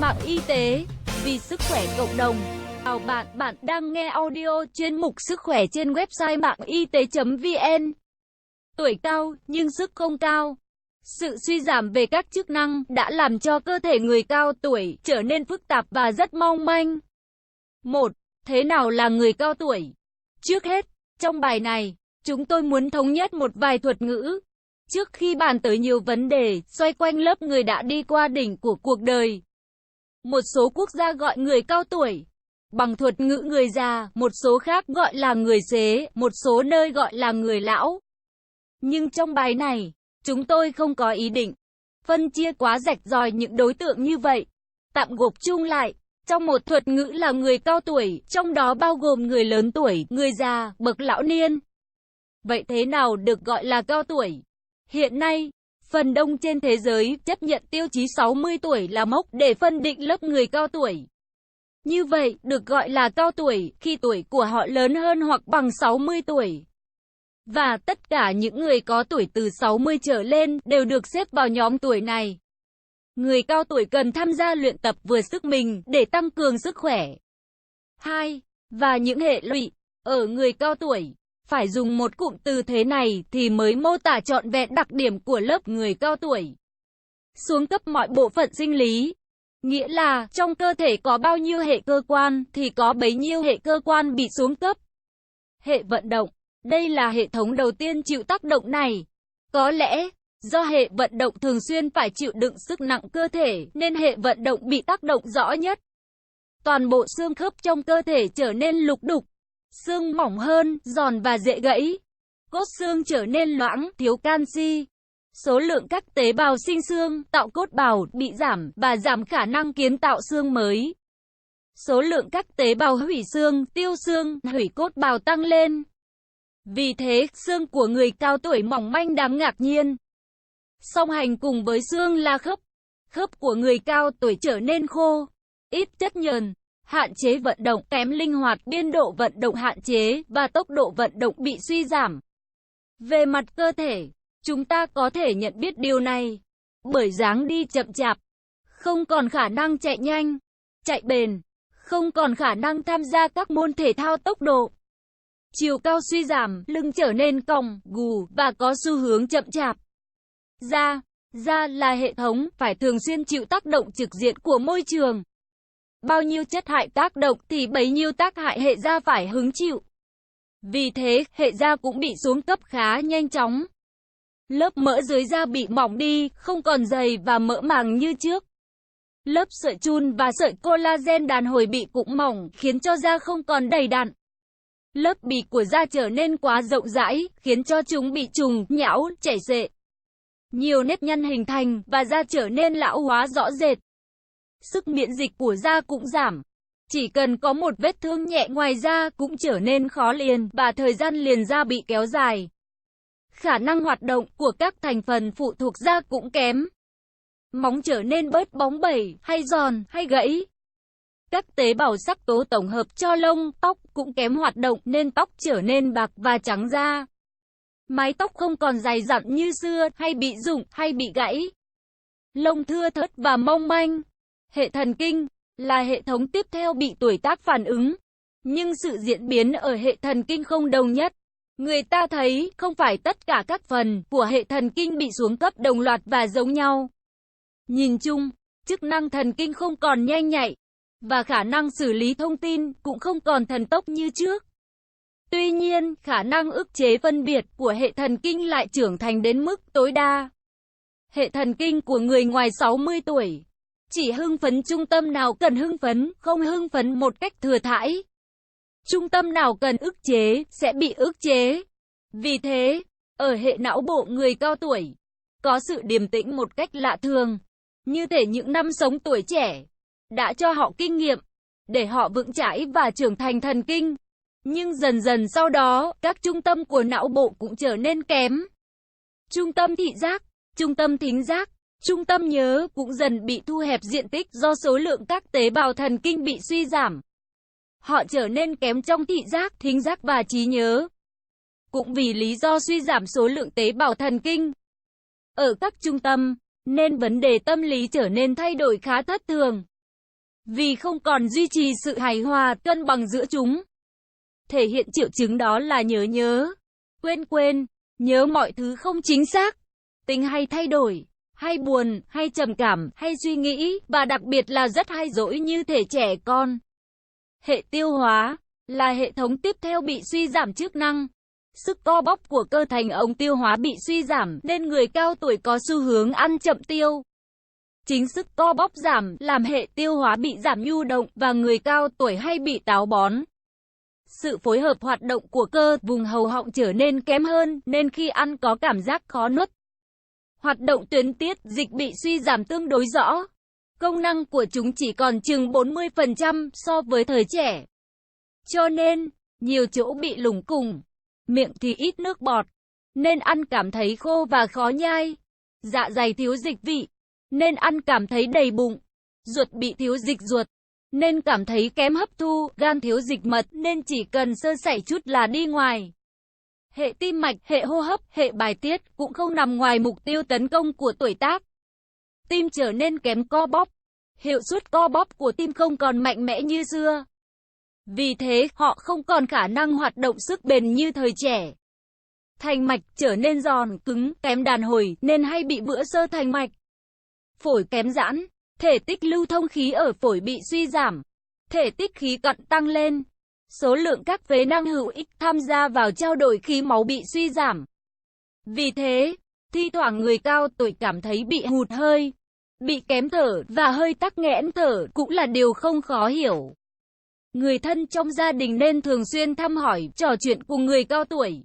mạng y tế, vì sức khỏe cộng đồng. Chào bạn, bạn đang nghe audio chuyên mục sức khỏe trên website mạng y tế.vn. Tuổi cao, nhưng sức không cao. Sự suy giảm về các chức năng đã làm cho cơ thể người cao tuổi trở nên phức tạp và rất mong manh. 1. Thế nào là người cao tuổi? Trước hết, trong bài này, chúng tôi muốn thống nhất một vài thuật ngữ. Trước khi bàn tới nhiều vấn đề xoay quanh lớp người đã đi qua đỉnh của cuộc đời. Một số quốc gia gọi người cao tuổi bằng thuật ngữ người già, một số khác gọi là người xế, một số nơi gọi là người lão. Nhưng trong bài này, chúng tôi không có ý định phân chia quá rạch ròi những đối tượng như vậy. Tạm gộp chung lại, trong một thuật ngữ là người cao tuổi, trong đó bao gồm người lớn tuổi, người già, bậc lão niên. Vậy thế nào được gọi là cao tuổi? Hiện nay, phần đông trên thế giới chấp nhận tiêu chí 60 tuổi là mốc để phân định lớp người cao tuổi. Như vậy, được gọi là cao tuổi khi tuổi của họ lớn hơn hoặc bằng 60 tuổi. Và tất cả những người có tuổi từ 60 trở lên đều được xếp vào nhóm tuổi này. Người cao tuổi cần tham gia luyện tập vừa sức mình để tăng cường sức khỏe. 2. Và những hệ lụy ở người cao tuổi. Phải dùng một cụm từ thế này thì mới mô tả trọn vẹn đặc điểm của lớp người cao tuổi. Xuống cấp mọi bộ phận sinh lý. Nghĩa là, trong cơ thể có bao nhiêu hệ cơ quan thì có bấy nhiêu hệ cơ quan bị xuống cấp. Hệ vận động. Đây là hệ thống đầu tiên chịu tác động này. Có lẽ, do hệ vận động thường xuyên phải chịu đựng sức nặng cơ thể nên hệ vận động bị tác động rõ nhất. Toàn bộ xương khớp trong cơ thể trở nên lục đục. Xương mỏng hơn, giòn và dễ gãy. Cốt xương trở nên loãng, thiếu canxi. Số lượng các tế bào sinh xương, tạo cốt bào bị giảm và giảm khả năng kiến tạo xương mới. Số lượng các tế bào hủy xương, tiêu xương, hủy cốt bào tăng lên. Vì thế, xương của người cao tuổi mỏng manh đáng ngạc nhiên. Song hành cùng với xương là khớp. Khớp của người cao tuổi trở nên khô, ít chất nhờn, hạn chế vận động, kém linh hoạt, biên độ vận động hạn chế và tốc độ vận động bị suy giảm. Về mặt cơ thể, chúng ta có thể nhận biết điều này bởi dáng đi chậm chạp, không còn khả năng chạy nhanh, chạy bền, không còn khả năng tham gia các môn thể thao tốc độ. Chiều cao suy giảm, lưng trở nên cong, gù và có xu hướng chậm chạp. Da là hệ thống phải thường xuyên chịu tác động trực diện của môi trường. Bao nhiêu chất hại tác động thì bấy nhiêu tác hại hệ da phải hứng chịu. Vì thế, hệ da cũng bị xuống cấp khá nhanh chóng. Lớp mỡ dưới da bị mỏng đi, không còn dày và mỡ màng như trước. Lớp sợi chun và sợi collagen đàn hồi bị cũng mỏng, khiến cho da không còn đầy đặn. Lớp bì của da trở nên quá rộng rãi, khiến cho chúng bị trùng, nhão, chảy xệ. Nhiều nếp nhăn hình thành và da trở nên lão hóa rõ rệt. Sức miễn dịch của da cũng giảm. Chỉ cần có một vết thương nhẹ ngoài da cũng trở nên khó liền và thời gian liền da bị kéo dài. Khả năng hoạt động của các thành phần phụ thuộc da cũng kém. Móng trở nên bớt bóng bẩy, hay giòn, hay gãy. Các tế bào sắc tố tổng hợp cho lông, tóc cũng kém hoạt động nên tóc trở nên bạc và trắng da. Mái tóc không còn dày dặn như xưa, hay bị rụng, hay bị gãy. Lông thưa thớt và mong manh. Hệ thần kinh là hệ thống tiếp theo bị tuổi tác phản ứng. Nhưng sự diễn biến ở hệ thần kinh không đồng nhất. Người ta thấy không phải tất cả các phần của hệ thần kinh bị xuống cấp đồng loạt và giống nhau. Nhìn chung, chức năng thần kinh không còn nhanh nhạy và khả năng xử lý thông tin cũng không còn thần tốc như trước. Tuy nhiên, khả năng ức chế phân biệt của hệ thần kinh lại trưởng thành đến mức tối đa. Hệ thần kinh của người ngoài 60 tuổi chỉ hưng phấn trung tâm nào cần hưng phấn, không hưng phấn một cách thừa thãi. Trung tâm nào cần ức chế, sẽ bị ức chế. Vì thế, ở hệ não bộ người cao tuổi, có sự điềm tĩnh một cách lạ thường. Như thể những năm sống tuổi trẻ đã cho họ kinh nghiệm, để họ vững chãi và trưởng thành thần kinh. Nhưng dần dần sau đó, các trung tâm của não bộ cũng trở nên kém. Trung tâm thị giác, trung tâm thính giác, trung tâm nhớ cũng dần bị thu hẹp diện tích do số lượng các tế bào thần kinh bị suy giảm. Họ trở nên kém trong thị giác, thính giác và trí nhớ. Cũng vì lý do suy giảm số lượng tế bào thần kinh ở các trung tâm, nên vấn đề tâm lý trở nên thay đổi khá thất thường. vì không còn duy trì sự hài hòa, cân bằng giữa chúng. Thể hiện triệu chứng đó là nhớ, quên, nhớ mọi thứ không chính xác, tính hay thay đổi, hay buồn, hay trầm cảm, hay suy nghĩ, và đặc biệt là rất hay dỗi như thể trẻ con. Hệ tiêu hóa là hệ thống tiếp theo bị suy giảm chức năng. Sức co bóp của cơ thành ống tiêu hóa bị suy giảm, nên người cao tuổi có xu hướng ăn chậm tiêu. Chính sức co bóp giảm, làm hệ tiêu hóa bị giảm nhu động, và người cao tuổi hay bị táo bón. Sự phối hợp hoạt động của cơ vùng hầu họng trở nên kém hơn, nên khi ăn có cảm giác khó nuốt. Hoạt động tuyến tiết dịch bị suy giảm tương đối rõ. Công năng của chúng chỉ còn chừng 40% so với thời trẻ. Cho nên, nhiều chỗ bị lủng củng, miệng thì ít nước bọt, nên ăn cảm thấy khô và khó nhai. Dạ dày thiếu dịch vị, nên ăn cảm thấy đầy bụng. Ruột bị thiếu dịch ruột, nên cảm thấy kém hấp thu. Gan thiếu dịch mật, nên chỉ cần sơ sẩy chút là đi ngoài. Hệ tim mạch, hệ hô hấp, hệ bài tiết cũng không nằm ngoài mục tiêu tấn công của tuổi tác. Tim trở nên kém co bóp. Hiệu suất co bóp của tim không còn mạnh mẽ như xưa. Vì thế, họ không còn khả năng hoạt động sức bền như thời trẻ. Thành mạch trở nên giòn, cứng, kém đàn hồi, nên hay bị vữa xơ thành mạch. Phổi kém giãn, thể tích lưu thông khí ở phổi bị suy giảm. Thể tích khí cặn tăng lên. Số lượng các phế năng hữu ích tham gia vào trao đổi khí máu bị suy giảm. Vì thế, thi thoảng người cao tuổi cảm thấy bị hụt hơi, bị kém thở, và hơi tắc nghẽn thở cũng là điều không khó hiểu. Người thân trong gia đình nên thường xuyên thăm hỏi, trò chuyện cùng người cao tuổi.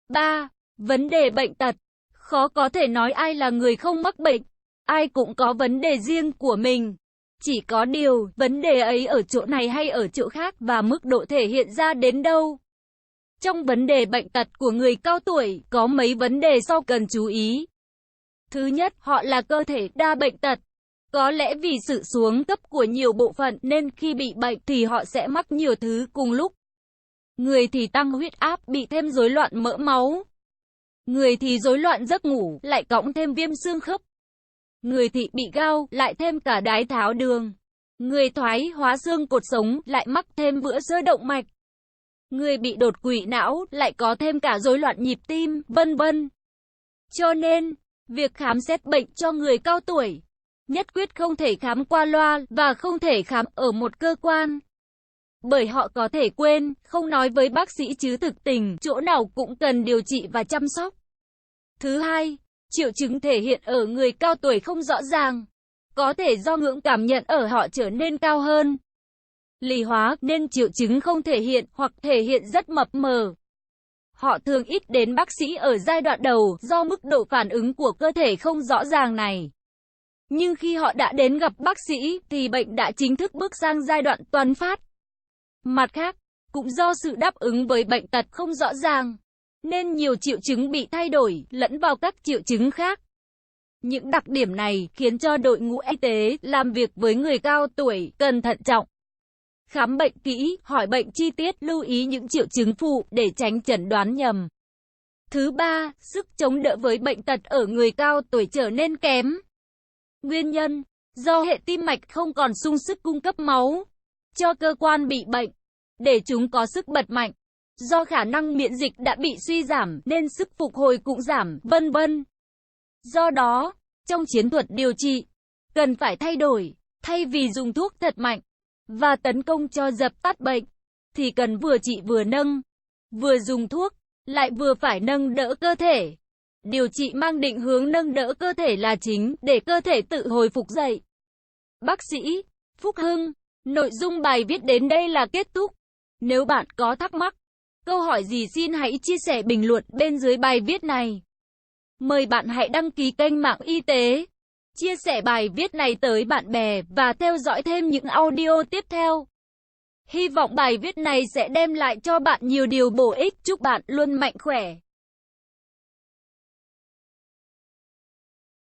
3. Vấn đề bệnh tật. Khó có thể nói ai là người không mắc bệnh. Ai cũng có vấn đề riêng của mình. Chỉ có điều, vấn đề ấy ở chỗ này hay ở chỗ khác, và mức độ thể hiện ra đến đâu. Trong vấn đề bệnh tật của người cao tuổi, có mấy vấn đề sau cần chú ý. Thứ nhất, họ là cơ thể đa bệnh tật. Có lẽ vì sự xuống cấp của nhiều bộ phận, nên khi bị bệnh thì họ sẽ mắc nhiều thứ cùng lúc. Người thì tăng huyết áp, bị thêm rối loạn mỡ máu. Người thì rối loạn giấc ngủ, lại cộng thêm viêm xương khớp. Người thì bị gout, lại thêm cả đái tháo đường. Người thoái hóa xương cột sống, lại mắc thêm vữa xơ động mạch. Người bị đột quỵ não, lại có thêm cả rối loạn nhịp tim, vân vân. Cho nên, việc khám xét bệnh cho người cao tuổi, nhất quyết không thể khám qua loa, và không thể khám ở một cơ quan. Bởi họ có thể quên, không nói với bác sĩ chứ thực tình, chỗ nào cũng cần điều trị và chăm sóc. Thứ hai, triệu chứng thể hiện ở người cao tuổi không rõ ràng. Có thể do ngưỡng cảm nhận ở họ trở nên cao hơn. Lì hóa, nên triệu chứng không thể hiện, hoặc thể hiện rất mập mờ. Họ thường ít đến bác sĩ ở giai đoạn đầu, do mức độ phản ứng của cơ thể không rõ ràng này. Nhưng khi họ đã đến gặp bác sĩ, thì bệnh đã chính thức bước sang giai đoạn toàn phát. Mặt khác, cũng do sự đáp ứng với bệnh tật không rõ ràng, nên nhiều triệu chứng bị thay đổi, lẫn vào các triệu chứng khác. Những đặc điểm này khiến cho đội ngũ y tế làm việc với người cao tuổi cần thận trọng. Khám bệnh kỹ, hỏi bệnh chi tiết, lưu ý những triệu chứng phụ để tránh chẩn đoán nhầm. Thứ ba, sức chống đỡ với bệnh tật ở người cao tuổi trở nên kém. Nguyên nhân, do hệ tim mạch không còn sung sức cung cấp máu cho cơ quan bị bệnh, để chúng có sức bật mạnh. Do khả năng miễn dịch đã bị suy giảm, nên sức phục hồi cũng giảm, vân vân. Do đó, trong chiến thuật điều trị, cần phải thay đổi, thay vì dùng thuốc thật mạnh và tấn công cho dập tắt bệnh, thì cần vừa trị vừa nâng, vừa dùng thuốc, lại vừa phải nâng đỡ cơ thể. Điều trị mang định hướng nâng đỡ cơ thể là chính, để cơ thể tự hồi phục dậy. Bác sĩ Phúc Hưng. Nội dung bài viết đến đây là kết thúc. Nếu bạn có thắc mắc, câu hỏi gì xin hãy chia sẻ bình luận bên dưới bài viết này. Mời bạn hãy đăng ký kênh Mạng Y tế, chia sẻ bài viết này tới bạn bè và theo dõi thêm những audio tiếp theo. Hy vọng bài viết này sẽ đem lại cho bạn nhiều điều bổ ích. Chúc bạn luôn mạnh khỏe.